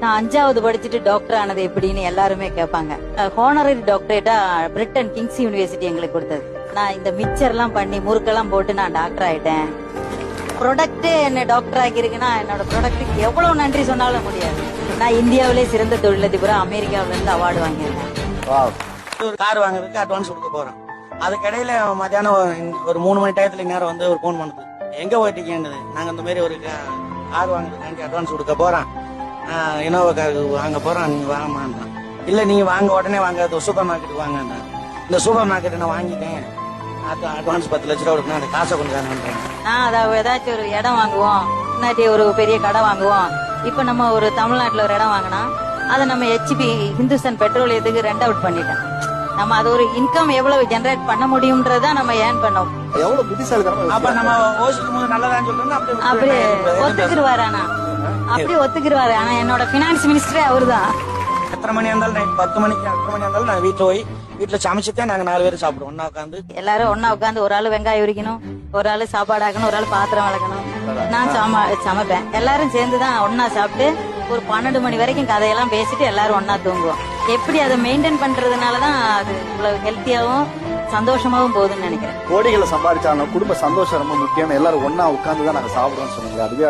நான் 5வது படிச்சுட்டு டாக்டர் ஆனது எப்படின்னு எல்லாருமே கேட்பாங்க. ஹானரரி டாக்டரேட்டா பிரிட்டன் கிங்ஸ் யூனிவர்சிட்டி எங்களுக்கு கொடுத்தது. நான் இந்த மிக்சர் எல்லாம் பண்ணி முறுக்கெல்லாம் போட்டு நான் டாக்டர் ஆயிட்டேன். ப்ரொடக்ட் என்ன டாக்டர் ஆகிருக்குன்னா என்னோட ப்ரொடக்ட்டுக்கு எவ்வளவு நன்றி சொன்னாலும் முடியாது. நான் இந்தியாவிலே சிறந்த தொழிலதிபரா அமெரிக்காவில இருந்து அவார்டு வாங்கியிருக்கேன். ஒரு கார் வாங்குறதுக்கு அட்வான்ஸ் கொடுக்க போறேன். அதுக்கடையில மத்தியானம் ஒரு 3 மணி டயத்துல நேரம் வந்து ஒரு போன் பண்ணுது. எங்க போயிட்டீங்கன்றது. நாங்க இந்த மாதிரி ஒரு கார் வாங்குறதுக்காண்டி அட்வான்ஸ் கொடுக்க போறோம், இனோவா கார் வாங்க போறோம், நீங்க வாங்கமான்றான். இல்ல நீங்க வாங்க, உடனே வாங்க, சூப்பர் மார்க்கெட்டுக்கு வாங்க. இந்த சூப்பர் மார்க்கெட் நான் வாங்கிட்டேன், அட்வான்ஸ் 10 லட்ச ரூபா கொடுக்கணும், அந்த காசை கொஞ்சம் தானேன்றேன். நான் அதாவது ஏதாச்சும் ஒரு இடம் வாங்குவோம், இல்லாட்டி ஒரு பெரிய கடை வாங்குவோம். இப்ப நம்ம ஒரு தமிழ்நாட்டுல ஒரு இடம் வாங்கினா அதை நம்ம ஹெச்பி ஹிந்துஸ்தான் பெட்ரோலியத்துக்கு ரெண்ட் அவுட் பண்ணிட்டோம். நம்ம அது ஒரு இன்கம் எவ்வளவு ஜெனரேட் பண்ண முடியும்ன்றத நம்ம ஏர்ன் பண்ணோம். எவ்வளவு புத்திசாலித்தனமா அப்ப நம்ம யோசிக்கும் போது நல்லதான்னு சொல்றோம். அப்படியே ஒத்துக்கிடுவாரு. அப்படியே ஒத்துக்கிடுவாரு. ஆனா என்னோட பினான்ஸ் மினிஸ்டரே அவருதான். எத்தனை மணி இருந்தாலும் நைட் 10 மணிக்கு 8 மணி இருந்தாலும் நாங்க வீட்டுல சமைச்சுதான் நாங்க 4 பேரும் சாப்பிடுவோம். ஒன்னா உட்காந்து எல்லாரும் ஒன்னா உட்காந்து ஒரு ஆளு வெங்காயம் உரிக்கணும், ஒரு ஆளு சாப்பாடு ஆக்கணும், ஒரு ஆளு பாத்திரம் வளர்க்கணும். நான் சமைப்பேன். எல்லாரும் சேர்ந்துதான் ஒன்னா சாப்பிட்டு ஒரு 12 மணி வரைக்கும் கதையெல்லாம் பேசிட்டு எல்லாரும் ஒன்னா தூங்குவோம். எப்படி அதை மெயின்டைன் பண்றதுனாலதான் அது இவ்வளவு ஹெல்த்தியாவும் சந்தோஷமாவும் போகுதுன்னு நினைக்கிறேன். கோடிகளை சம்பாதிச்சாலும் குடும்ப சந்தோஷம் ரொம்ப முக்கியம். எல்லாரும் ஒன்னா உட்கார்ந்து தான் நாங்க சாப்பிடுறோம்னு சொன்னாங்க. அதுவே